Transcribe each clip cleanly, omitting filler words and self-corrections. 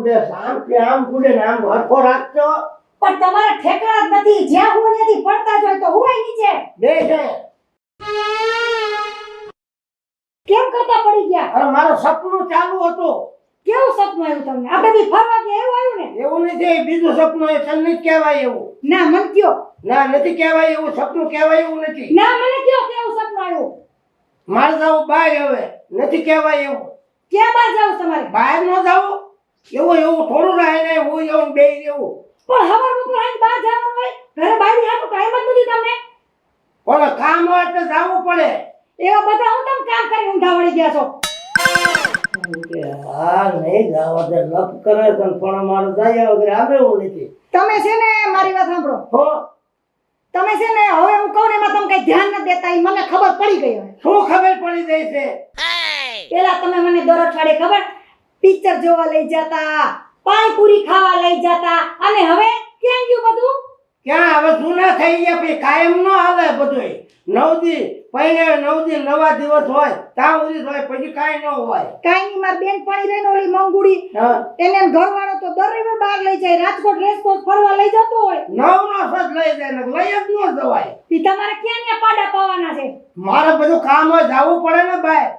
કુડે શાંતિ આમ કુડે ને આમ હરખો રાખજો. પણ તમારા ઠેકાણા જ નથી. જ્યાં હું ત્યાંથી પડતા જ હોય તો હુંય નીચે બે છે. કેમ કરતા પડી ગયા? અરે મારો સપનું ચાલુ હતું. કેવું સપનું આવ્યું તમને? આપણે બી ફરવા ગયા એવું આવ્યું ને? એવું નથી, બીજું સપનું એ તને નથી કહેવાય એવું. ના મન કયો. ના નથી કહેવાય એવું, સપનું કહેવાય એવું નથી. ના મને કયો કેવું સપનું આવ્યું? મારે જાવું બહાર, હવે નથી કહેવાય એવું. ક્યાં બહાર જાવ તમારે? બહાર ન જાવું એવું એવું થોડું રહે ને હું એવું બે એવું. પણ હવાર બપોર આઈને બહાર જવાનું હોય, ઘરે બાયડી હાટુ ટાઈમ જ નથી તમને. પણ કામ હોય તો જાવું પડે. એવા બધા હું તમે કામ કરીને ઊંધા વળી ગયા છો. હા નહીં જાવા દે, લપ કરે પણ મારે જાય વગર આવે એવું નથી. તમે છે ને મારી વાત સાંભળો. હો તમે છે ને હવે હું કહું ને એમાં તમે કઈ ધ્યાન ન દેતા. ઈ મને ખબર પડી ગઈ હવે. શું ખબર પડી જાય છે? પેલા તમે મને દર અઠવાડિયે ખબર પિક્ચર જોવા લઈ જતા, પાણીપુરી ખાવા લઈ જતા, અને હવે ક્યાં ગયું બધું? ક્યાં હવે જૂના થઈ ગયા, પછી કાયમ ન હાલે બધું. 9 દી પહેલે 9 દી નવા દિવસ હોય ત્યાં સુધી હોય, પછી કાઈ ન હોય. કાઈ ની માર બેન પાણી રહીને ઓલી મંગુડી એને ઘરવાળો તો દર રવિવારે બહાર લઈ જાય, રાજકોટ રેસકોર્સ ફરવા લઈ જતો હોય. નવનો સજ લઈ જાય ને લઈ જ ન જવાય. ઈ તમારે ક્યાં ને પાડા પાવાના છે? મારે બધું કામ હોય જાવું પડે ને ભાઈ.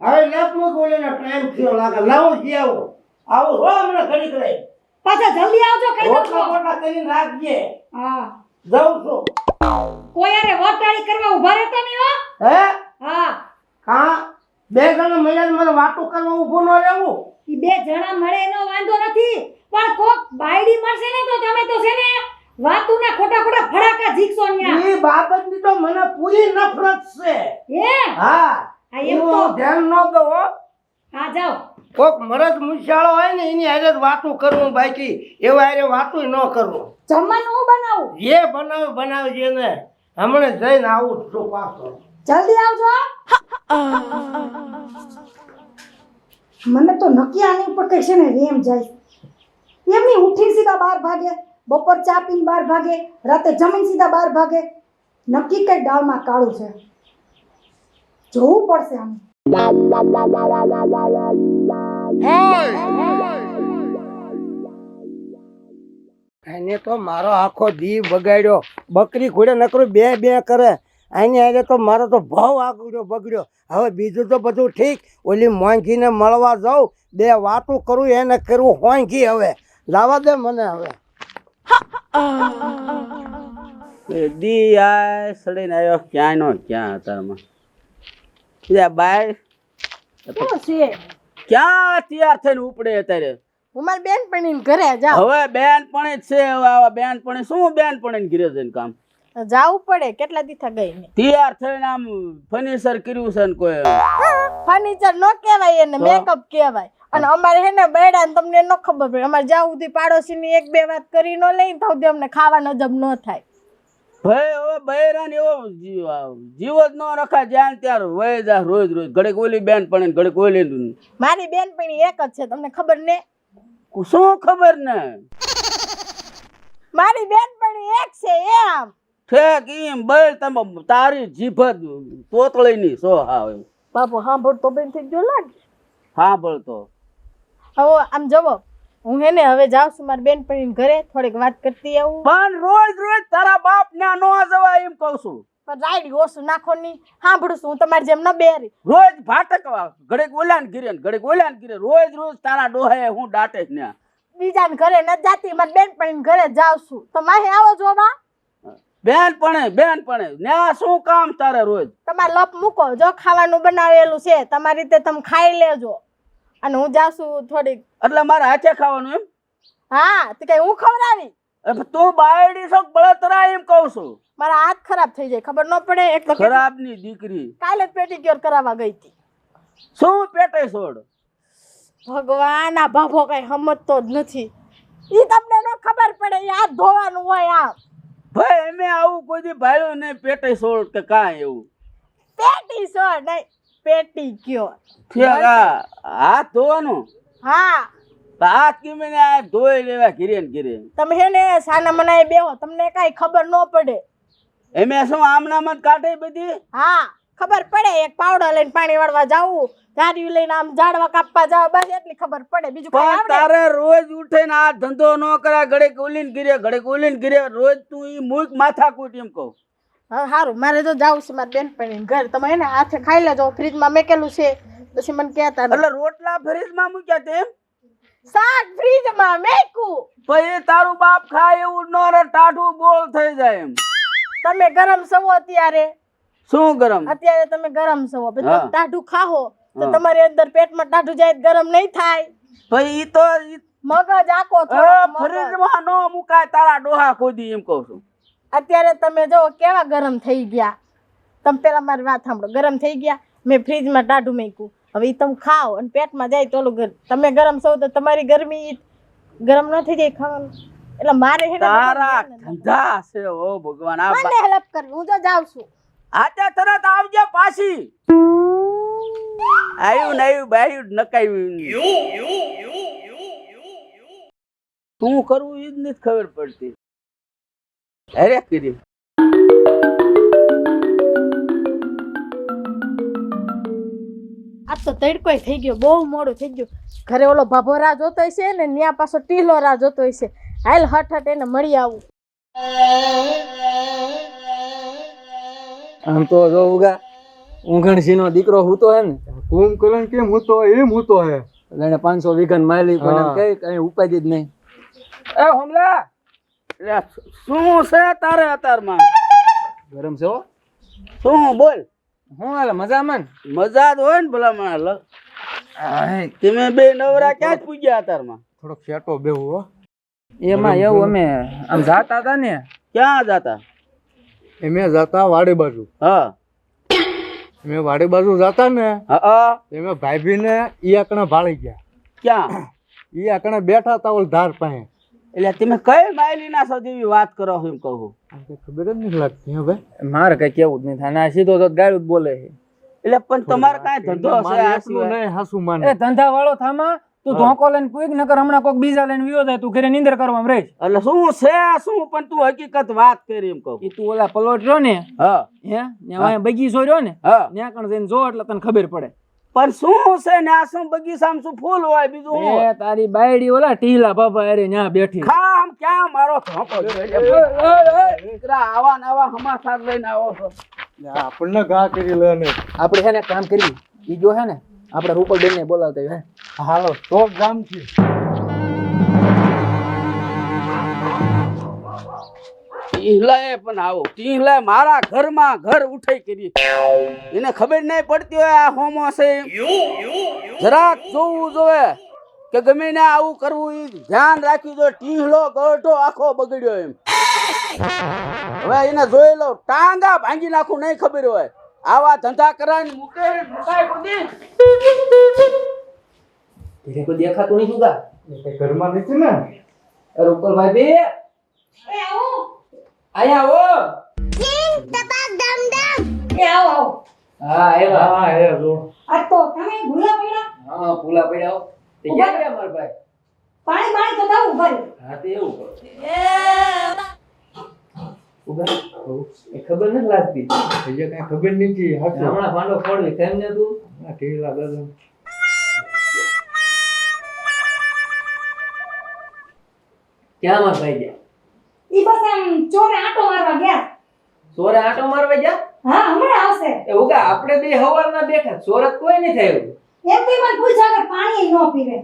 હવે લેપ મો બોલીને ટાઈમ થયો લાગે, લાવું જ આવું આવું હો હમણાં ઘડીક રહી. પાછા જલ્દી આવજો કઈ દો. મોટા કરીને રાખજે. હા જાઉં છું. કોઈ આરે વટાળી કરવા ઊભા રહેતા નહીં હો. હે હા હા, બે જણા મળ્યા મને વાતો કરવા ઊભો ન રહેવું. ઈ બે જણા મળે એનો વાંધો નથી, પણ કોક બાયડી મળશે ને તો તમે તો છે ને વાતુના ખોટા ખોટા ફડાકા જીકશો ન્યા. ઈ બાબતની તો મને પૂરી નફરત છે. હે હા એમ તો ધ્યાન ન દો. હા જાઓ. કોક મરદ મુશાળો હોય ને એની હારે જ વાતું કરવું, બાકી એવા હારે વાતું ન કરવું. જમવાનું હું બનાવું? જે બનાવજે ને, હમણાં જઈને આવું છું પાછો. જલ્દી આવજો. મને તો નક્કી આની ઉપર કઈ છે ને રેમ જાય. એમની ઉઠી સીધા 12 ભાગે, બપોર ચા પીને 12 ભાગે, રાતે જમીન સીધા 12 ભાગે. નક્કી કઈ દાળમાં કાળું છે. જોવું પડશે આમ. એને તો મારો આખો દી બગાડ્યો. બકરી ઘોડે નકરું બે કરે. આની હારે તો મારો તો ભાવ આગળ્યો બગડ્યો. હવે બીજું તો બધું ઠીક. ઓલી મોંઘીને મળવા જાઉં, બે વાતું કરું, એને કરવું હોંઘી. હવે લાવા દે મને. હવે દી આ સડીને આવ્યો ક્યાં નો ક્યાં તારમાં બાય ક્યાં તૈયાર થઈને ઉપડે અત્યારે? હું મારી બેનપણીને ઘરે જાઉં. હવે બેનપણી જ છે. હવે આવા બેનપણી શું બેનપણી ઘરે જઈને કામ જાવું પડે. કેટલા દીથા ગઈ ને તૈયાર થઈને આમ ફર્નિચર કર્યું છે ને કોઈ ફર્નિચર નો કહેવાય, એને મેકઅપ કહેવાય. અને અમારે હે ને બેડા ને તમને ન ખબર પડે. અમારે જાવ સુધી પાડોશીની એક બે વાત કરી ન લઈ તો અમને ખાવા નજબ ન થાય. ભાઈ હવે બૈરા ને એવો જીવ જ ન રખાય. જ્યાં ત્યાં વહી જા રોજ ઘડીક ઓલી બેનપણી ઘડીક ઓલી. મારી બેનપણી એક જ છે, તમને ખબર ને? શું ખબર ને? મારી બેનપણી એક છે એમ. ઠેક એમ બેલ તમે તારી જીભ તોતળી ની સો હાવ એમ. બાપુ સાંભળ તો બેન થઈ ગયો લાગે. સાંભળતો હવે આમ જવો, હું હે ને હવે જાઉં છું મારી બેનપણી ઘરે, થોડીક વાત કરતી આવું. પણ રોજ તારા બાપ ના નો જવાય એમ કહું છું. પણ રાઈડ ઓછું નાખો ની. સાંભળું છું હું તમારી જેમ ન બેરી. રોજ ભાટકવા ઘડીક ઓલાન ગીરે ઘડીક ઓલાન ગીરે રોજ તારા ડોહે હું દાટે જ ને. બીજાને ઘરે ન જાતી, મારી બેનપણી ઘરે જાઉં છું. તો માહે આવો જોવા. બેનપણે ન્યા શું કામ તારે રોજ? તમારે લપ મૂકો, જો ખાવાનું બનાવેલું છે તમારી રીતે તમે ખાઈ લેજો. અને હું જાઉં છું થોડીક. એટલે મારે હાથે ખાવાનું એમ? હા તો કઈ હું ખવડાવી? તું બાયડી છો બળતરા એમ કહું છું. મારા હાથ ખરાબ થઈ જાય ખબર ન પડે. એક તો ખરાબ ની દીકરી કાલે પેટીક્યોર કરાવવા ગઈ હતી. શું પેટે છોડ? ભગવાન આ બાબો કઈ સમજતો જ નથી. ઈ તમને ન ખબર પડે. હાથ ધોવાનું હોય આમ. ભાઈ એમે આવું કોઈ દી ભાડ્યું નહીં પેટે છોડ કે કાંઈ એવું. પેટી છોડ નહીં, પેટીક્યોર. હાથ ધોવાનું? હા હાથ કેમને આ ધોઈ લેવા ઘીરે ને ઘીરે. તમે હે ને સાના મનાય બેહો, તમને કઈ ખબર ન પડે. એમે શું આમનામાં કાઢે બધી? હા ખબર પડે એક પાવડો લઈને પાણી વાળવા જાવું ધાર્યું લઈને આમ ઝાડવા કાપવા જાવ બસ એટલી ખબર પડે બીજું કઈ પણ આવડે તારે રોજ ઉઠીને આ ધંધો ન કરે ઘડીક ઉલીને ગીરે રોજ તું ઈ મૂક માથાકૂટ એમ કહું. હા સારું મારે તો જાવું છે મારા બેનપણીને ઘર તમે એને હાથે ખાઈ લેજો ફ્રીજમાં મેકેલું છે પછી મને કહેતા નહીં. એટલે રોટલા ફ્રીજમાં મૂક્યા તેમ શાક ફ્રીજમાં મેકું પછી તારું બાપ ખાય એવું ન રે ટાઢું બોલ થઈ જાય એમ. તમે ગરમ સવો અત્યારે શું ગરમ? અત્યારે તમે ગરમ સવો પછી હા. તમે ટાઢું ખાઓ તો હા. તમારી અંદર પેટમાં ટાઢું જાય તો ગરમ નહીં થાય પછી ઈ તો મગજ આખો થોડોક મગજ. ફ્રીજમાં ન મુકાય તારા ડોહા ખોદી એમ કહું છું. અત્યારે તમે જો કેવા ગરમ થઈ ગયા તમે પેલા મારી વાત સાંભળો ગરમ થઈ ગયા મેં ફ્રીજમાં ટાઢું મૂક્યું હવે ઈ તમે ખાઓ અને પેટમાં જાય તો ઓલું તમે ગરમ છો તો તમારી ગરમી ગરમ ન થઈ જાય ખાવાનું એટલે મારે હે ને તારા ધંધા છે ઓ ભગવાન. આ મને હેલ્પ કરવી હું તો જાઉં છું આતે તરત આવજે પાછી. આયું ને આયું બાયું નકાયું. શું કરવું ઈ જ નથી ખબર પડતી. અરે કરી આ તો તડકોય થઈ ગયો બહુ મોડું થઈ ગયું ઘરે ઓલો ભાભો રાહ જોતો હશે ને ન્યા પાછો ટીલો રાહ જોતો હશે હાલ હઠ એને મળી આવું. આમ તો જો ઉગા ઊંઘણસી નો દીકરો હૂતો હે ને કુંભકરણ કેમ હૂતો એમ હૂતો હે એટલે એને 500 વીઘાની માલી પણ એમ કઈ કઈ ઉપાધિ જ નહીં. એ હોમલા લે શું છે તારે અતારમાં? ગરમ છે હો. શું બોલ? હું હાલે મજામાં મજા જ હોય ને ભલા મને. ને તમે બે નવરા ક્યાં જ પૂગ્યા અતારમાં? થોડોક શેટો બેહું હો એમાં એવું અમે આમ જાતા હતા ને ક્યાં જાતા? એમે જાતા વાડી બાજુ હા એમે વાડી બાજુ જાતા ને હા એમે ભાભી ને ઈ આકણે ભાળી ગયા ક્યાં? ઈ આકણે બેઠા તા ઓલ ધાર પાસે એટલે તમે કઈ માયલીના છો જેવી વાત કરો છો એમ કહું? ખબર જ નથી લાગતી હે ભાઈ મારે કઈ કેવું જ નહીં થાય ના સીધો તો ગાળું જ બોલે છે. એટલે પણ તમારે કાંઈ ધંધો હશે આ એટલું સિવાય? નહીં હાસુ એ માને ધંધા વાળો થામાં તું ધોકો લઈને કોઈક નકર હમણાં કોઈક બીજા લઈને વિયો જાય તું ઘરે નીંદર કરવામાં રહીશ. એટલે શું છે શું પણ તું હકીકત વાત કરી એમ કહું. ઈ તું ઓલા પલોટ રહ્યો ને હા હે ત્યાં બગીચો રહ્યો ને હા ત્યાં કણ જઈને જો એટલે તને ખબર પડે. પણ શું છે ને આ શું બગીચામાં શું ફૂલ હોય બીજું શું હોય? એ તારી બાયડી ઓલા ટીલા બાબા અરે ન્યા બેઠી ખા આમ ક્યાં મારો ધોકો દીકરા આવા ને આવા હમાસાર લઈને આવો છો. આપણને ઘા કરી લે ને આપણે છે ને એક કામ કરીએ ઈ જો હે ને આપણે રૂપલબેન ને બોલાવતા હે હાલો તો ગામ છે ટીહલાએ પણ આવો ટીહલાએ મારા ઘરમાં ઘર ઉઠાઈ કરી એને ખબર નહીં પડતી હોય આ હોમો છે એમ. જરાક જોવું જોવે કે ગમે ને આવું કરવું ઈ ધ્યાન રાખવું જોઈએ. ટીહલો ગઢો આખો બગડ્યો એમ. હવે એને જોઈ લો ટાંગા ભાંગી નાખું નહીં ખબર હોય આવા ધંધા કરાય મુકાય બધી. ધીરે કોઈ દેખાતું નહીં સુગા કઈ ઘરમાં નથી ને રૂપલભાઈ બે આયા આવો એ આવો આવો હા આવ્યા હા હે જો આ તો તમે ભૂલા પડ્યા હા ભૂલા પડ્યા હો. તે ક્યાં ગયા મારા ભાઈ? પાણી પાણી તો દાવ ઉભા રહ્યો. હા તે એવું કરો ઉગા એ ખબર નથી લાગતી હજી કઈ ખબર નથી હાસુ હમણાં ભાંડો ફોડવી કેમ ને તું આ ઢીલા દાદા ક્યાં મારા ભાઈ ગયા? ઈ બસ આમ ચોરે આંટો મારવા ગયા સોરે આંટો મારવા ગયા? હા હમણાં આવશે એ ઉગા આપણે બે હવારના બેઠા સોરત કોઈ નહીં થયું. એમ તો મને પૂછ્યા કે પાણી ન પીવે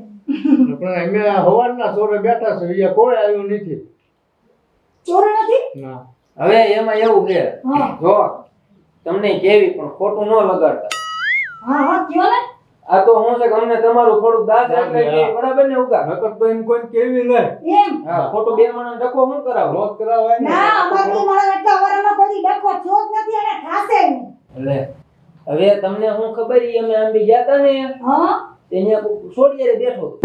પણ અમે હવારના સોરે બેઠા છે અહીંયા કોઈ આવ્યું નથી ચોરે નથી ના હવે એમાં એવું કે હા જો તમને કેવી પણ ખોટું ન લગાડતા. હા હા કયો ને આ તો હું છે કે અમને તમારું થોડુંક દાદ એટલે કે બરાબર ને ઉગા? નકર તો એમ કોઈ કેવી નહીં એમ હા ખોટું બે માણસ ડખો શું કરાવો? રોજ કરાવાય ને ના અમારી મારા એટલા વરામાં કોઈ ડખો થયો જ નથી અને થાશે નહીં લે હવે તમને હું ખબર ઈ અમે આંબી ગયા તા ને હા ત્યાં સોડિયારે બેઠો હતો.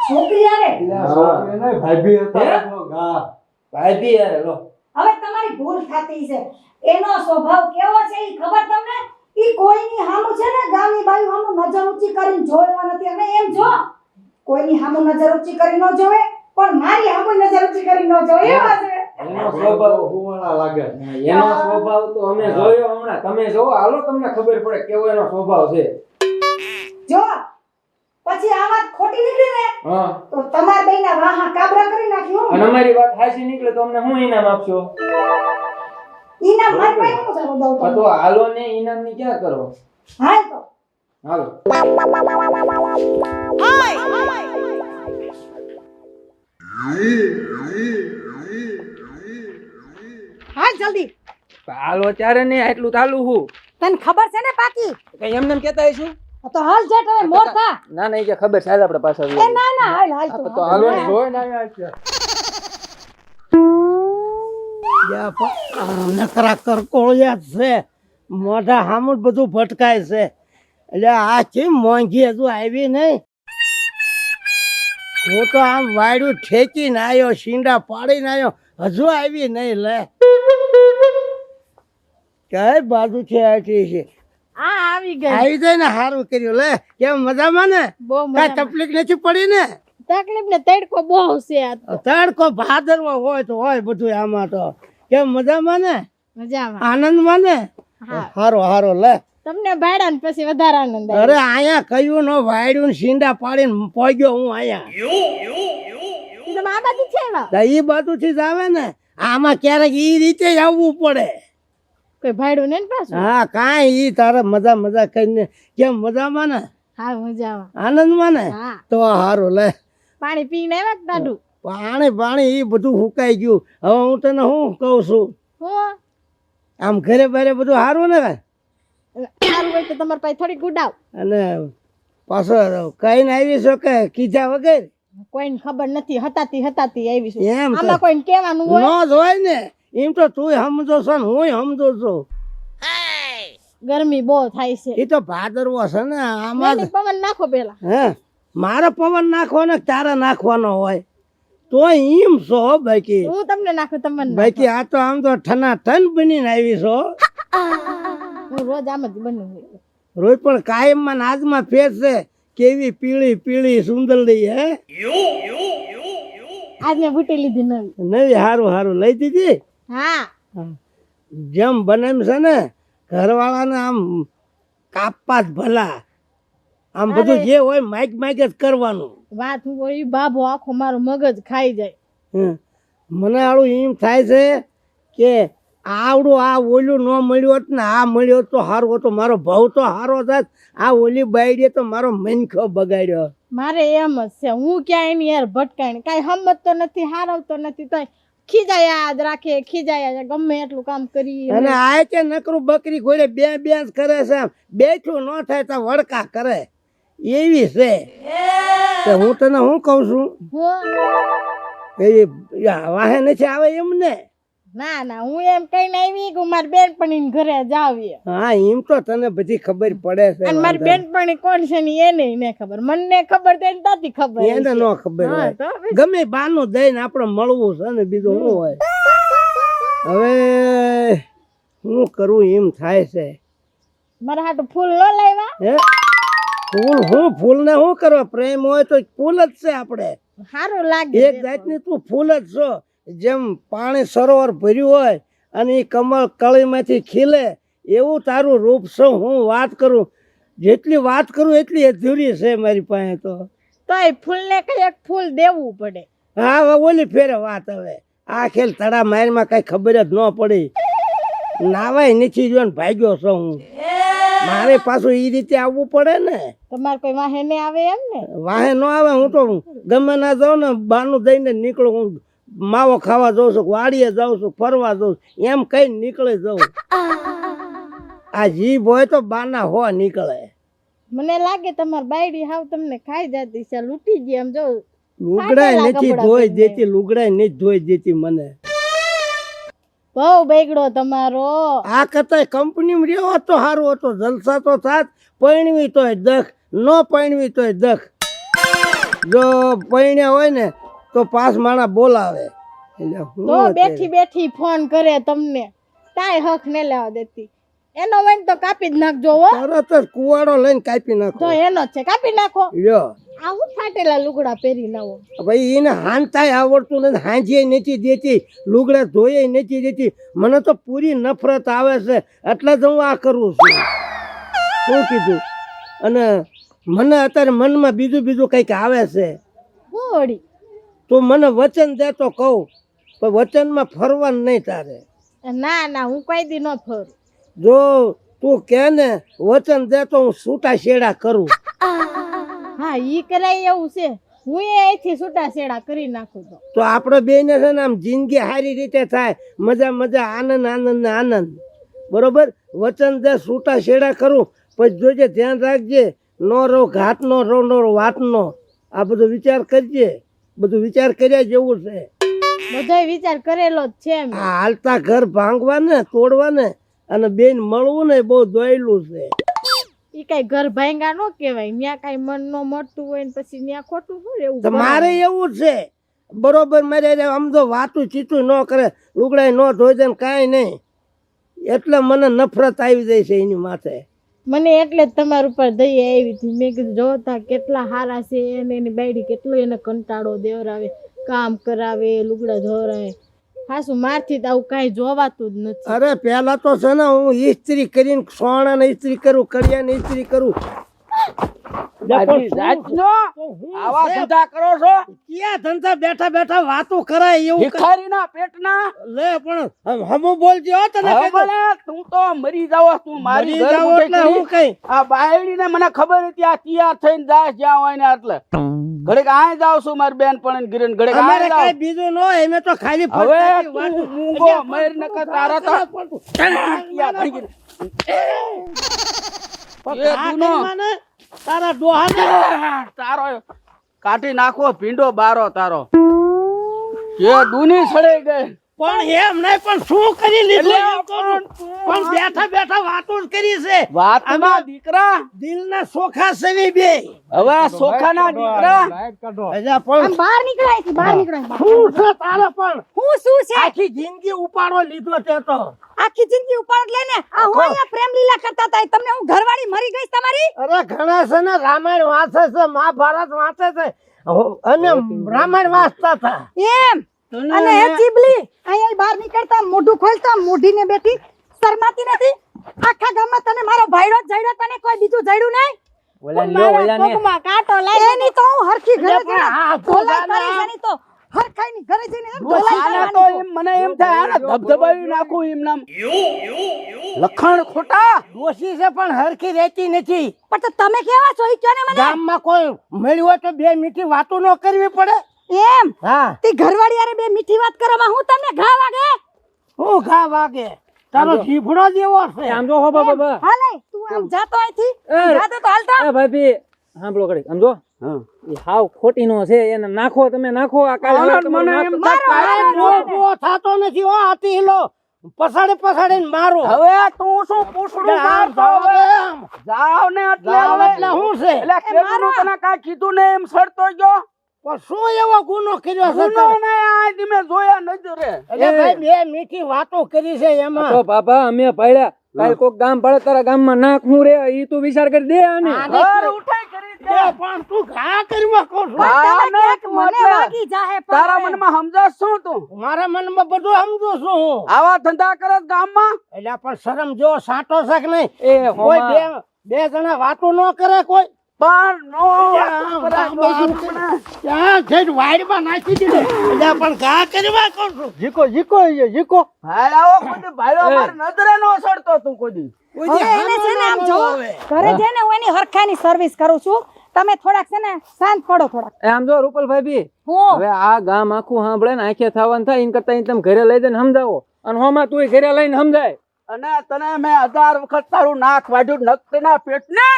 છોકરી આવે છોકરી નહીં ભાભી હે? હતા તો ગા ભાઈ બી યાર લો હવે તમારી ભૂલ થતી છે એનો સ્વભાવ કેવો છે ઈ ખબર તમને ઈ કોઈની હામું છે ને ગામની બાઈ હામું નજર ઊંચી કરીને જોવા નથી અને એમ જો કોઈની હામું નજર ઊંચી કરી ન જોવે પણ મારી હામું નજર ઊંચી કરી ન જોવે એવા છે એનો સ્વભાવ હુવાળા લાગે. એનો સ્વભાવ તો અમે જોયો હમણાં. તમે જોવો, હાલો તમને ખબર પડે કેવો એનો સ્વભાવ છે. જો પછી આ વાત ખોટી નીકળી ને હા, તો તમાર બેયના વાહા કાબરા કરી નાખ્યો અને અમારી વાત હાચી નીકળે તો અમને શું ઇનામ આપશો? ઈના માર પાસે હું જરો દઉં આ તો હાલો ને ઇનામની ક્યાં કરો? હાલ તો હાલો. હાલ જલ્દી. હાલો ત્યારે નહીં, આટલું ચાલુ હું તને ખબર છે ને પાકી કઈ એમને એમ કહેતા હશું? તો હાલ જટ હવે મોર થા. ના ના, એ કે ખબર છે, હાલ આપણે પાછા એ ના ના હાલ હાલ તું તો હાલો ને, જોઈ ના આવ્યા છે. નકરા કરકોળિયા જ છે, મોઢા સામું જ બધું ભટકાય છે. એટલે આ કેમ મોંઘી હજુ આવી નહીં? હું તો આમ વાયડું ઠેકીને આવ્યો, શીંડા પાડીને આવ્યો, હજુ આવી નહીં. લે કઈ બાજુ છે આટી છે? આ આવી ગઈ. આવી જાય ને, સારું કર્યું. લે કેમ મજામાં ને? બહુ કઈ મજા. તકલીફ નથી પડી ને? તકલીફ ને તડકો બહુ છે આ તો. તડકો ભાદરવો હોય તો હોય બધું આમાં તો. કેમ મજામાં ને? મજામાં. આનંદમાં ને? હા. હારો હારો. લે તમને ભાડા ને પછી વધારે આનંદ અરે આવે. આયા કયું નો વાયડું ને શીંડા પાડીને પહોંચ્યો હું આયા. તમે આ બાજુ છે એવા? તો ઈ બાજુથી જ આવે ને. આમાં ક્યારેક ઈ રીતે જ આવવું પડે. કોઈ ભાડું ને પાછું? હા કાંઈ ઈ તારે મજા મજા કરીને. કેમ મજામાં ને? હા મજામાં. આનંદમાં ને? હા. તો હારું. લે પાણી પીને આવ્યા કે દાદુ? પાણી પાણી ઈ બધું સુકાઈ ગયું. હવે હું તને શું કહું છું, હું આમ ઘરે બારે બધું સારું ને? સારું હોય તો તમારી પાસે થોડી ગુડાવ. અને પાછો કઈને આવી છો કે કીધા વગર? કોઈને ખબર નથી, હતાતી હતાતી આવી છું. એમ તો આમાં કોઈને કહેવાનું હોય? નો જ હોય ને. એમ તો તું સમજો છો ને હું સમજો છું. ગરમી બહુ થાય છે. એ તો ભાદરવો છે ને આમાં. નહીં, પવન નાખો પેલા. હે મારે પવન નાખવાનો કે તારે નાખવાનો હોય? તો એમ છો બાકી. હું તમને નાખું, તમને નાખો. બાકી આ તો આમ તો ઠના ઠન બનીને આવી છો. હું રોજ આમ જ બનું. રોજ પણ કાયમમાં ને આજમાં ફેર છે. કેવી પીળી પીળી સુંદરડી હે. આજ મેં બુટી લીધી નવી. નવી હારું હારું લઈ દીધી. હા. જેમ બને એમ છે ને ઘરવાળાને આમ કાપવા જ ભલા. આમ બધું જે હોય માઇક માઇક જ કરવાનું. વાત હું કોઈ બાબો આખો મારો મગજ ખાઈ જાય. હમ. મને આવું એમ થાય છે કે આવડું આ ઓલું ન મળ્યું હોત ને આ મળ્યો હોત તો સારું હતો. મારો ભાવ તો સારો થાત. આ ઓલી બાયડીએ તો મારો મનખો બગાડ્યો. મારે એમ જ છે. હું ક્યાં એની યાર ભટકાઈ કાંઈ સમજતો નથી, હારવતો નથી, તો ખીજાયા જ રાખે, ખીજાયા જ. ગમે એટલું કામ કરી. અને આ કે નકરું બકરી ઘોડે બે બે જ કરે છે. આમ બેઠું ન થાય તો વડકા કરે એવી છે. તો હું તને શું કહું છું, હું એ વાહે નથી આવે એમ ને? ના ના, હું એમ કહીને આવી કે મારી બેનપણી ઘરે જાવીએ. હા એમ તો તને બધી ખબર પડે છે. અને મારી બેનપણી કોણ છે ને એને ને ખબર, મને ખબર તો એને તાતી ખબર એને હશે. ન ખબર હા, હોય. તો પછી. ગમે બાનું દઈને આપણે મળવું છે ને, બીજું શું હોય. હવે શું કરવું એમ થાય છે. મારા હાટુ ફૂલ ન લાવ્યા? હે ફૂલ ને શું કરવા? પ્રેમ હોય તો ફૂલ જ છે આપણે. સારું લાગે. એક જાતની તું ફૂલ જ છો. જેમ પાણી સરોવર ભર્યું હોય અને એ કમળ કળીમાંથી ખીલે એવું તારું રૂપ છે. હું વાત કરું, જેટલી વાત કરું એટલી અધૂરી છે મારી પાસે તો. તોય ફૂલને કઈ એક ફૂલ દેવું પડે. હા હવે ઓલી ફેરે વાત. હવે આ ખેલ તડા મારમાં કઈ ખબર જ ન પડી. નાવાય નથી જો ને ભાગ્યો છો હું. મારે પાછું એ રીતે આવવું પડે ને. તમારે કોઈ વાહે ને આવે એમ ને? વાહે ન આવે. હું તો ગમે ના જાઉં ને બાનું દઈને નીકળું. હું માવો ખાવા જાઉં છું, વાડીએ જાઉં છું, ફરવા જાઉં છું, એમ કઈ નીકળી જાઉં. આ જીભ હોય તો બાના હો નીકળે. મને લાગે તમારી બાયડી હાવ તમને ખાઈ જતી છે, લૂંટી ગઈ. એમ જો લુગડાય ફાટેલા નથી કપડાં ધોઈ પહેરીને. દેતી, લુગડાય નથી ધોઈ દેતી મને. બહુ બગડો તમારો. આ કરતા કંપનીમાં રહ્યો તો સારું હતો. જલસા તો થાત. પૈણવી તોય દખ, ન પૈણવી તોય દખ. જો પૈણ્યા હોય ને તો 5 માણા બોલાવે. એટલે હું તો અત્યારે- બેઠી બેઠી ફોન કરે તમને, કાંઈ હક ને લેવા દેતી. એનો વણ તો કાપી જ નાખજો હો. તરત જ કુવાડો લઈને કાપી તો નાખો એનો જ છે, કાપી નાખો. લ્યો આ હું ફાટેલા લુગડા પહેરી લાવો. ભાઈ એને હાંતાય આવડતું નથી, હાંજીએ નથી દેતી, લુગડા ધોઈએ નથી દેતી. મને તો પૂરી નફરત આવે છે, એટલે જ હું આ કરું છું. શું કીધું? અને મને અત્યારે મનમાં બીજું કંઈક આવે છે. હોડી તું મને વચન દે તો કહું, પણ વચનમાં ફરવાનું નહીં તારે. ના ના, હું કોઈ દી ન ફરું. જો તું કે ને વચન દે તો હું છૂટા છેડા કરું. હા, ઈ કરાય એવું છે. હું એ અહીંથી છૂટા છેડા કરી નાખું તો આપણે બેને છે ને આમ જિંદગી સારી રીતે થાય, મજા આનંદ ને આનંદ. બરોબર? વચન દે છૂટા છેડા કરું, પછી જોજે ધ્યાન રાખજે, નો રહો ઘાટ નો રહો નો વાત નો. આ બધો વિચાર કરજે, બધું વિચાર કર્યા જેવું છે. બધોય વિચાર કરેલો જ છે મેં. આ હાલતા ઘર ભાંગવા ને તોડવા ને અને બેન મળવું ને બહુ દોયલું છે. ઈ કઈ ઘર ભાંગા નો કહેવાય. ન્યા કઈ મન નો મળતું હોય ને પછી ન્યા ખોટું શું રહેવું? તો મારે એવું છે. બરોબર? મારે આમ તો વાતું ચીતું ન કરે, લુગડાય ન ધોઈ દે ને કાંઈ નહીં, એટલે મને નફરત આવી જાય છે એની માથે. મને એટલે જ તમારા ઉપર દયા આવી હતી. મેં કીધું જોતા કેટલા હારા છે, એને એની બાયડી કેટલો એને કંટાળો દેવરાવે, કામ કરાવે, લુગડા ધોરાવે. હાસુ મારથી તો આવું કાંઈ જોવાતું જ નથી. અરે પેલા તો છે ને હું ઇસ્ત્રી કરીને સોણા ને ઇસ્ત્રી કરું, કડિયા ને ઇસ્ત્રી કરું. જાતનો આવા ધંધા કરો છો? ક્યાં ધંધા? બેઠા બેઠા વાતો કરાય એવું ભિખારીના પેટના. લે પણ હમું બોલજો હો તને. હવે મને તું તો મરી જાવ, તું મારી ઘર ઉઠે એટલે હું કરી. કઈ આ બાયડીને મને ખબર હતી આ તૈયાર થઈને જાય જ્યાં હોય ને એટલે ઘડીક આય જાવ છું મારી બેન પણ ગિરન ઘડીક આય અમારે જાવ. કઈ બીજું ન હોય, અમે તો ખાલી હવે ફરતાની તું વાતો. મૂંગો મર નકર તારા તો ટંટિયા ભરી ગઈ. પણ એ આ દુનો. કરવાને તારા ડોહાને તારો કાઢી નાખો ભીંડો બારો તારો. એ દુની સડાઈ ગઈ. પણ એમ નહીં, પણ શું કરી લીધું એટલે એમ કહું. પણ બેઠા બેઠા વાતો જ કરી છે. વાતમાં દીકરા દિલના સોખા સવી બે. હવે સોખાના દીકરા અજા પણ આમ બહાર નીકળાય છે, બહાર નીકળાય. શું છે તારે? પણ હું શું છે? આખી જિંદગી ઉપાડો લીધો તે તો. આખી જિંદગી ઉપર જ લઈને આ હું અહીંયા પ્રેમ લીલા કરતા હતા. તમને હું ઘરવાળી મરી ગઈ તમારી? અરે ઘણા છે ને રામાયણ વાંચે છે, મહાભારત વાંચે છે અને રામાયણ વાંચતા હતા. એમ? અને હે ચીબલી, અહીંયા બહાર નીકળતા મોઢું ખોલતા મોઢીને બેઠી શરમાતી નથી? આખા ગામમાં તને મારો ભાઈડો જ જડ્યો, તને કોઈ બીજું જડ્યું નહીં? મારા પગમાં કાંટો લાગ્યો. એની તો હું હરખી ઘરે એટલે પણ આ જઈને ધોલાઈ કરી છે. એની તો હરખાઈની ઘરે જઈને એમ ધોલાઈ આના તો કરવાની. એમ મને એમ થાય આને ધબધબાવી નાખું એમ નામ. લખણ ખોટા. દોષી છે પણ હરખી રહેતી નથી. પણ તો તમે કેવા છો ઈ કયો ને મને. ગામમાં કોઈ મળ્યું હોય તો બે મીઠી વાતો ન કરવી પડે. એમ હા, તે ઘરવાળી હારે બે મીઠી વાત કરવામાં હું તમને ઘા વાગે? હું ઘા વાગે? તારો જીભડો જેવો છે. આમ જો હો બાબા. હાલે તું આમ જાતો અહીંથી. એ. જાતો તો હાલતા. એ ભાભી સાંભળો ઘડી સમજો. હા. એ હાવ ખોટી નો છે, એને નાખો તમે નાખો. આ કાલે આનંદ મને એમ થાય કાંઈ જો થાતો નથી હો. આતી હિલો પસાડે મારો. હવે તું શું પૂછડું આમ કાઢતો જાવ હવે? આમ. જાવ ને એટલે જાવ હવે. એટલે શું છે? એટલે કેદુનું તને કાંઈ કીધું ને એમ સડતો ગયો. પણ શું એવો ગુનો કર્યો છે ગુનો તારે? ને આ દી મેં જોયા નજરે. એટલે ભાઈ બે મીઠી વાતો કરી છે એમાં. તો બાબા અમે પાડ્યા કાલ કોક ગામ પડે તારા ગામમાં નાખવું રે ઈ તું વિચાર કરી દે આને. ઘર ઉઠાઈ કરી દે. એ પણ તું ઘા કરવા કહું છું. હા, તમે ને ક્યાંક મને મતલબ. વાગી જાહે પણ. તારા મનમાં સમજાસ શું તું? મારા મનમાં બધું સમજુ છું હું. આવા ધંધા કરે છે ગામમાં? એટલે પણ શરમ જો સાટો છે કે નહીં? એ કોઈ હોમા. બે જણા વાતો ન કરે કોઈ. પણ નો આમ, કરાય આમ, આમ, મને. ત્યાં જઈને વાડીમાં નાખી દીધો. એટલે પણ ઘા કરવા કહું છું. જીકો. હાલ આવો કોઈ ભાઈઓ મારી નજરે નો સડતો તું કોઈ. હવે એને છે ને આમ જો ઘરે જઈને હું એની હરખાની સર્વિસ કરું છું. તમે થોડાક છે ને શાંત પડો થોડાક. એ આમ જો રૂપલ ભાભી હું હવે આ ગામ આખું સાંભળે ને આંખે થવાનું થાય એન કરતા તમે ઘરે લઈ જઈને સમજાવો અને હોમાં તું ઘરે લઈને સમજાય. અને તને મેં 1000 વખત તારું નાક વાઢ્યું નકતના પેટને.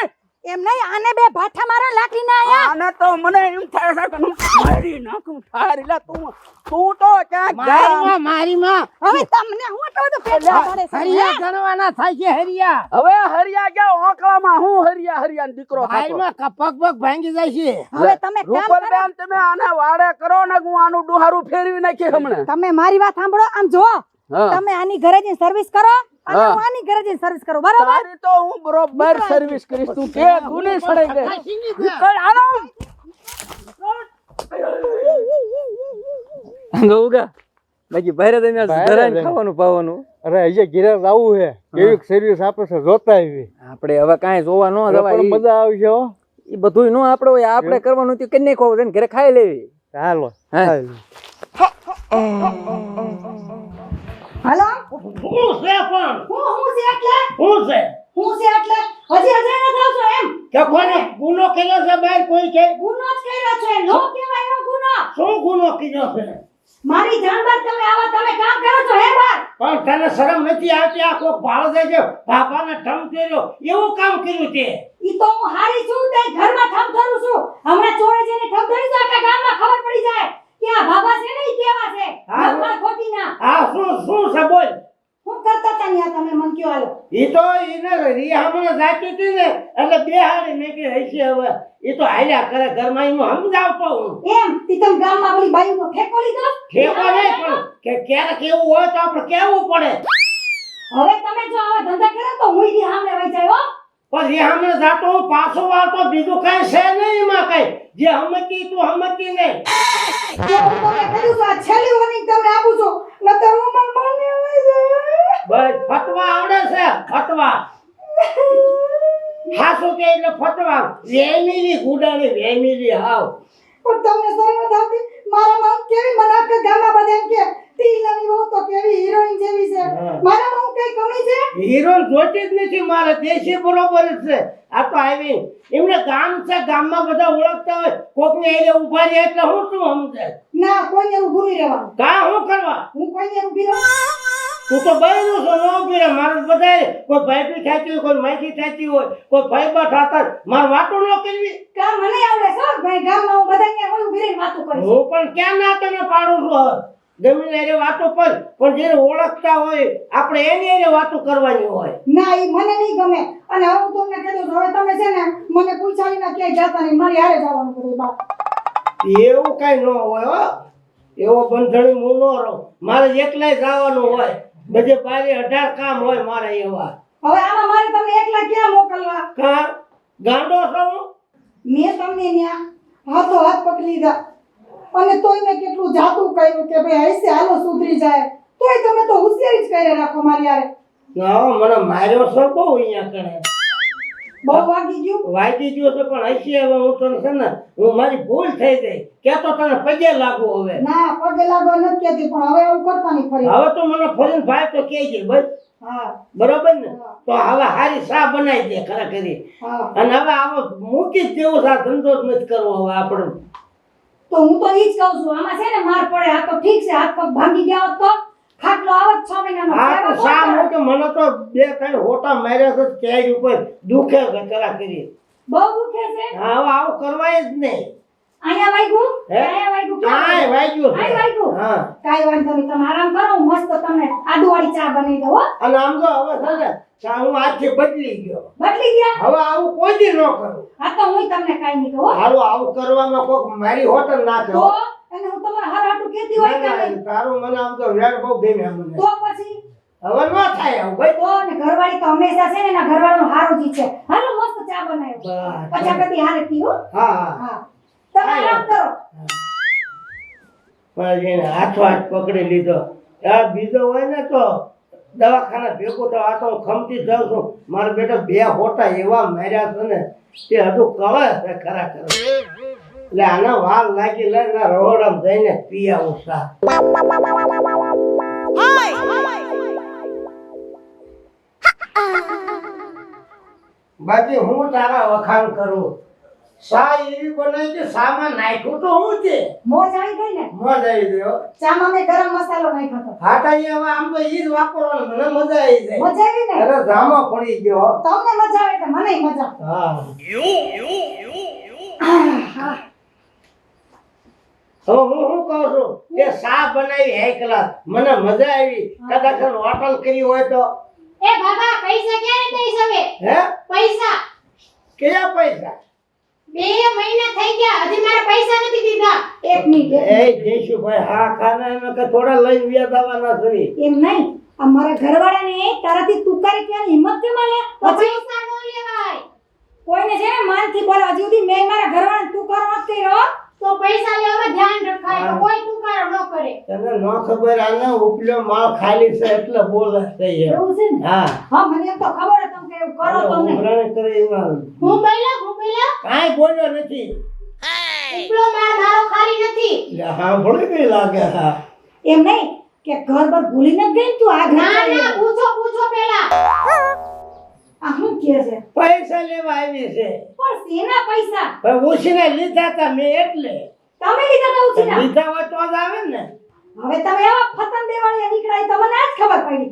એમ નહીં, આને બે ભાઠા મારો લાકડી ના આયા. આને તો મને એમ થાય છે કે હું મારી નાખું ઠારી લા તું તો ક્યાંક જા. મારી માં હવે તમને હું એટલો બધો પેટ ચડે છે હરિયા ગણવાના થાય છે. હરિયા હવે હરિયા ગયા ઓકળામાં હું હરિયા નો દીકરો થતો. ભાઈમાં પગ ભાંગી જાય છે. હવે તમે કામ રૂપલ કરો. બેન તમે આને વાડે કરો ને હું આનું ડુહારું ફેરવી નાખી હમણે. તમે મારી વાત સાંભળો. આમ જો હા. તમે આની ઘરે જઈને સર્વિસ કરો અને હા. હું આની ઘરે જઈને સર્વિસ કરું બરાબર તારી તો હું બરોબર સર્વિસ કરીશ તું કે ગુને સડાઈ ગઈ નીકળ આનો ગૌગા બાકી બહાર તમે ધરાઈને ખાવાનું પાવાનું અરે અહીંયા ગિરાજ આવું છે કેવી સર્વિસ આપે છે જોતા આવી આપણે હવે કાંઈ જોવા ન જવાય પણ મજા આવશે હો એ બધું ન આપણે હોય આપણે કરવાનું હતું કરી નાખો ને ઘરે ખાઈ લેવી હાલો હા. હાલો હું છે પણ હું છે એટલે હું છે હું છે એટલે હજી અજાણ્યા થાવ છો એમ કે કોને ગુનો કર્યો છે બહાર કોઈ કે ગુનો જ કર્યો છે નો કહેવાય એવો ગુનો શું ગુનો કર્યો છે મારી જાણબાર તમે આવા તમે કામ કરો છો હે બાર પણ તને શરમ નથી આવતી આ કોક ભાળ દે છે બાપાને ઠમ કર્યો એવું કામ કર્યું તે ઈ તો હું હારી છું તે ઘરમાં ઠમ ધરું છું હમણાં ચોરે જઈને ઠમ ધરી તો આખા ગામમાં ખબર પડી જાય કે આ બાબા છે ને ઈ કેવા છે હા. નકર ખોટી ના આ શું છે બોલ હું કરતા તા ન્યા તમે મન કયો હાલો ઈ તો ઈને હમણાં જાતી હતી ને એટલે બે હાડી મેં કે હશે હવે ઈ તો હાલ્યા કરે ઘરમાં એનું સમજાવતો હું એમ તી તમ ગામમાં ઓલી બાઈનો ઠેકો લીધો ઠેકો નહીં પણ કે ક્યારેક એવું હોય તો આપણે કેવું પડે હવે તમે જો આવા ધંધા કરો તો હું ઈ સામે વઈ જાય હો પણ એ હમણાં જાતો હું પાછો આવતો બીજું કઈ છે નહીં એમાં કઈ જે હમતી તું હમતી નહીં તો હું તમને કહ્યું છું આ છેલ્લી warning તમને આપું છું નતર હું મન માને આવે છે બસ ફતવા આવડે છે ફતવા હાસુ કે એટલે ફતવા વેમીલી ગુડાની વેમીલી હાવ પણ તમને શરમ નથી આવતી મારા માં કેવી મને આખા ગામમાં બધા એમ કે તીલાની વહુ તો કેવી હિરોઈન જેવી છે હા. મારા માં કઈ કમી છે હીરો જોતી જ નથી મારે દેશી બરોબર જ છે આ તો આવી એમને ગામ છે ગામમાં બધા ઓળખતા હોય કોકને એને ઉભા રહે એટલે હું શું સમજે ના કોઈને ઊભું નહીં રહેવાનું કા હું કરવા હું કોઈને ઊભી રહું તું તો બહેરું છો ન ઉભી રહે મારે બધા કોઈ ભાઈપી થતી હોય કોઈ માઈકી થતી હોય કોઈ ભાઈબા થતા મારે વાતો ન કરવી કા મને આવડે છો ભાઈ ગામમાં હું બધાને હોય ઊભી રહીને વાતો કરીશ હું પણ ક્યાં ના તને પાડું છું હવે? ગમે એને વાતો પર પણ જેને ઓળખતા હોય આપણે એની એને વાતો કરવાની હોય ના ઈ મને નહીં ગમે અને હવે હું તમને કહી દઉં છું, હવે તમે છે ને મને પૂછાવી ના ક્યાંય જાતા નહીં મારી હારે જવાનું બધું બાપ એવું કઈ ન હોય હો એવો બંધણી હું ન રહું મારે એકલાય જવાનું હોય બધે બારે 18 કામ હોય મારે એવા હવે આમાં મારે તમને એકલા ક્યાં મોકલવા કા ગાંડો છો હું? મેં તમને ન્યા હાથો હાથ પકડી લીધા અને તોય મેં કેટલું જાતું કર્યું કે ભાઈ હશે હાલો સુધરી જાય તોય તમે તો હોશિયારી જ કરી રાખો મારી યારે ના મને માર્યો છો બહુ અહીંયા કણે બહુ વાગી ગયું વાગી ગયો છે પણ હશે હવે હું તને છે ને હું મારી ભૂલ થઈ ગઈ કે તો તને પગે લાગુ હવે ના પગે લાગવા નથી કહેતી પણ હવે આવું કરતા નહીં ફરી હવે તો મને ફરીને ભાઈ તો કહેજે બસ હા બરોબર ને તો હવે હારી શા બનાવી દે ખરા કરી હા અને હવે આવો મૂકી જ દેવો છે આ ધંધો જ નથી કરવો હવે આપણે તો હું તો ઈ જ કહું છું આમાં છે ને માર પડે આ તો ઠીક છે હાથ પગ ભાંગી ગયા હોત તો ખાટલો આવત 6 મહિનાનો આ તો સેવા શા કોણ કરે? મૂકે મને તો 2-3 હોટા માર્યા છે ક્યાંય ઉપર દુખે છે ખરા કરી બહુ દુખે છે હા હવે આવું કરવાય જ નહીં અહીંયા વાગ્યું હે? અહીંયા વાગ્યું કાંઈ વાગ્યું છે. અહીં વાગ્યું હા કાઈ વાંધો નહીં તમે આરામ કરો હું મસ્ત તમને આદુવાળી ચા બનાવી દઉં હો અને આમ તો હવે છે ને ચા હું આજથી બદલી ગયો બદલી ગયા હવે આવું કોઈ દી ન કરું હા તો હું તમને કાઈ નહીં કહું હો. હારું આવું કરવામાં કોક મારી હોટલ નાખે તો હો. અને હું તમારા હાર હાટું કહેતી હોય કે ના, નહીં? ના, તારું મને આમ તો વેર બહુ ગમે મને તો પછી હવે ન થાય આવું ભાઈ તો ને ઘરવાળી તો હંમેશા છે ને એના ઘરવાળાનો હારો જ છે હાલો મસ્ત ચા બનાવ્યો બસ. પછી કદી હારે પીવો હા હા હા તમે આરામ કરો પણ એને હાથો હાથ પકડી લીધો આ બીજો હોય ને તો દવાખાના ભેગું તો આ તો હું ખમતી જાઉં છું મારા બેટા 2 હોટા એવા માર્યા છે ને તે હજુ કળે છે ખરા ખરા એટલે આના વાલ લાગી લઈને રોડામાં જઈને પી આવું સા બાકી હું તારા વખાણ કરું સા એવી બનાવી કે સામાં નાખ્યું તો હું તે મોજ આવી ગઈ ને મજા આવી ગઈ હો. ચામાં મેં ગરમ મસાલો નાખ્યો હતો હા તાઈ હવે આમ તો ઈ જ વાપરવાનું મને મજા આવી જાય મજા આવી ને અરે ધામો પડી ગયો હો. તમને મજા આવે એટલે મને મજા હા હવે હું શું કહું છું કે સા બનાવી હે ક્લાસ મને મજા આવી કદાચ હોટલ કરી હોય તો એ બાબા પૈસા ક્યારે દઈશ હવે હે પૈસા કયા પૈસા 2 મહિના થઈ ગયા હજી મારા પૈસા નથી દીધા એક મિનિટ એ જયશુભાઈ હા ખાના એમાં કે થોડા લઈને વ્યા દાવાના છે એમ નહીં આ મારા ઘરવાળાને તારાથી તુકારી કહેવાની હિંમત કેમ આલે? તો પછી પૈસા નો લેવાય. કોઈને છે ને માનથી બોલો. હજી સુધી મેં મારા ઘરવાળાને તુકારો નથી કર્યો. તો પૈસા લેવામાં ધ્યાન રખાય તો કોઈ તુકારો ન કરે. તને ન ખબર આને ઉપલ્યો માળ ખાલી છે એટલે બોલે છે એમ. એવું છે ને? હા હા મને એમ તો ખબર હતી તમે કે એવું કરો તો નહીં. ઉઘરાણી કરે એમાં હું બોલ્યો કાંઈ બોલ્યો નથી. ઉપલો મારો ખાલી નથી. એટલે હા ભળી ગઈ લાગે. હા એમ નહીં કે ઘર બર ભૂલીને જ ગઈ ને તું આ ઘર ના છોડીને. ના પૂછો પેલા. આ શું કહે છે? પૈસા લેવા આવી છે. પણ શેના પૈસા? પણ ઉછીને લીધા હતા મેં એટલે. તમે લીધા તા ઉછીના? લીધા હોય તો જ આવે ને. હવે તમે એવા ફતન દેવાળીયા નીકળાય તમને આજ ખબર પડી.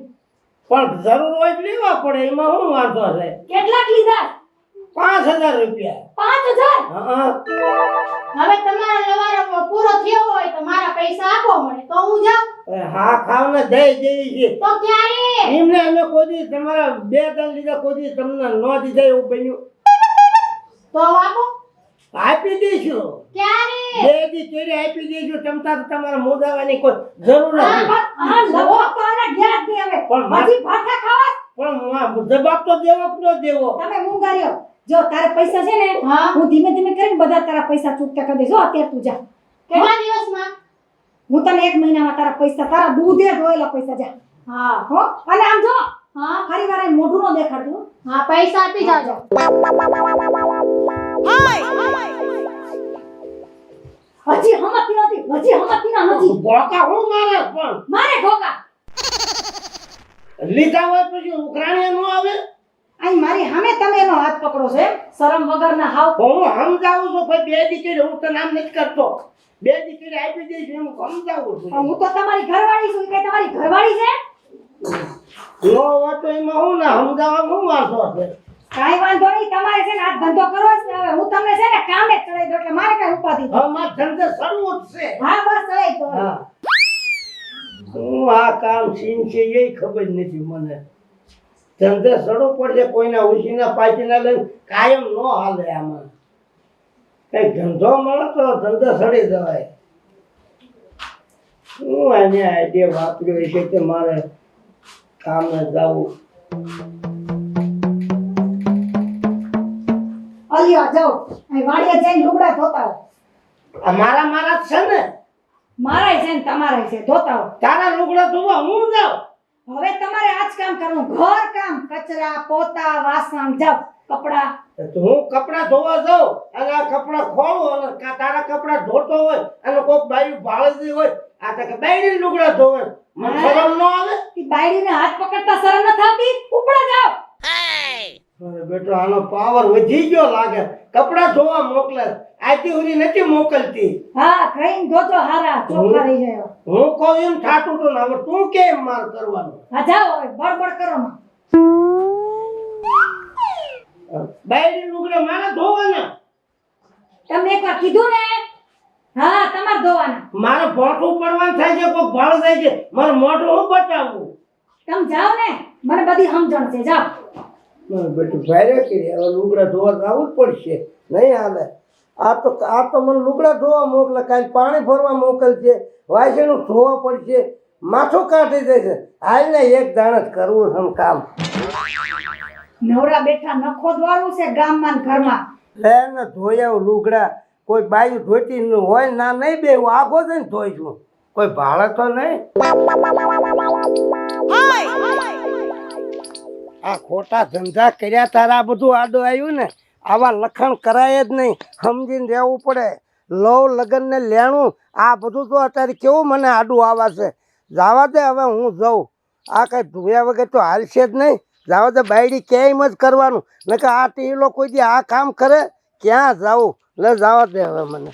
પણ જરૂર હોય તો લેવા પડે એમાં શું વાંધો છે. કેટલાક લીધા? 5,000 રૂપિયા. 5,000? હા હવે તમારો વ્યવહાર પૂરો થયો હોય તો મારા પૈસા આપો મને તો હું જાઉં. હા ખાવને દઈ દેવી છે. તો ક્યારે? એમને અમે કોઈ દી તમારા 2 ત્રણ લીધા કોઈ દી તમને ન દીધા એવું બન્યું. તો આપો. આપી દઈશું. ક્યારે? 2 દી કેરી આપી દઈશું. તમતા તો તમારે મોદાવાની કોઈ જરૂર નથી. હા લવો તો આના ગયા જ નહીં હવે. પણ હજી ભાઠા ખાવા? પણ જવાબ તો દેવો કે ન દેવો. તમે મૂંગાર્યો. જો તારે પૈસા છે ને હા. હું ધીમે ધીમે કરીને બધા તારા પૈસા ચૂકતા કરી દઈશ. જો અત્યારે તું જા. કેટલા દિવસમાં? હું તને 1 મહિનામાં તારા પૈસા તારા દૂધે ધોયેલા પૈસા જા. હા. હો અને આમ જો હા. ફરી વાર અહીં મોઢું ન દેખાડતું. હા પૈસા આપી જાજો. હજી હમતી નથી. ભોકા હું મારે પણ મારે ઢોકા. લીધા હોય પછી ઉઘરાણી ન આવે. અહીં મારી સામે તમે એનો હાથ પકડો છો એમ? શરમ વગરના હાવ. હું સમજાવું છું ભાઈ 2 દી કેરી હું તો નામ નથી કરતો. 2 દી કેરી આપી દઈશું હું સમજાવું છું. હું તો તમારી ઘરવાળી છું. કે તમારી ઘરવાળી છે? નો હોય તો એમાં હું ના સમજાવવા હું વાંધો છે. કાંઈ વાંધો નહીં. તમારે છે ને આ ધંધો કરવો જ ને. હવે હું તમને છે ને કામે જ ચડાવી દઉં એટલે મારે કાંઈ ઉપાધિ નથી. હવે મારે ધંધે સરવું જ છે. હા બસ ચડાવી દો. હા હું આ કામ સીન છે એ ખબર નથી મને. ધંધે સડવું પડશે. કોઈના ઉછીના પાછીના લઈને કાયમ ન હાલે આમાં. કઈ ધંધો મળે તો ધંધો સડી જવાય. હું આને આઈડિયા વાપર્યો છે કે મારે કામે જવું. અલિયા જાઓ. અહીં વાડીએ જઈને લુગડા ધોતા હો. આ મારા જ છે ને. મારાય છે ને તમારાય છે. ધોતા હો. તારા લુગડા ધોવા હું જાઉં. હવે તમારે આજ કામ કરવું. ઘર કામ, કચરા, પોતા, વાસણ, જાવ કપડા. તો હું કપડા ધોવા જાઉં અને આ કપડા ખોલું અને તારા કપડા ધોતો હોય અને કોઈક બાયું ભાળતી હોય આ તો કે બાયડી લુગડા ધોવે. મને શરમ ન આવે. ઈ બાયડીને હાથ પકડતા શરમ ન થતી? ઉપડા જાવ. અરે બેટો આનો પાવર વધી ગયો લાગે. કપડા ધોવા મોકલે. આતી ઉરી નથી મોકલતી. હા ખાઈને ધોજો હારા ચોખ્ખા રહી જાય. હું કહું એમ થાતું તો ને હવે તું કેમ માર કરવાનું. હા જાઓ હવે બળબડ કરો માં. બાયડી લુગડા મારે ધોવાના. તમને એકવાર કીધું ને? હા તમારે ધોવાના. મારે ભોઠું પડવાનું થાય છે કોઈ ભાળ થાય છે મારે મોઢું હું બતાવવું. તમે જાઓ ને મને બધી સમજણ છે. જાઓ. બેટું ભાઈ કે હવે લુગડા ધોવા જવું જ પડશે. નહીં હાલે. આ તો મને લુગડા ધોવા મોકલે. કાલે પાણી ભરવા મોકલશે. વાસણ ધોવા પડશે. માથું કાઢી દેશે. હાલ ને એક દાણ જ કરવું છે કામ. નવરા બેઠા નખો દવારું છે ગામમાં ને ઘરમાં. લે ને ધોયા લુગડા કોઈ બાયું ધોતી હોય ના નહીં બે આગો જઈને ધોઈશું. કોઈ ભાડે તો નહીં. આ ખોટા ધંધા કર્યા તારા બધું આડું આવ્યું ને. આવા લખણ કરાય જ નહીં. સમજીને રહેવું પડે. લવ લગ્ન ને લેણું આ બધું તો અત્યારે કેવું મને આડું આવા છે. જવા દે હવે હું જાઉં. આ કઈ ધોયા વગર તો હાલશે જ નહીં. જવા દે બાયડી ક્યાંય જ કરવાનું. ને કે આ ટીલો કોઈ દી આ કામ કરે ક્યાં જાવું. લે જવા દે હવે મને.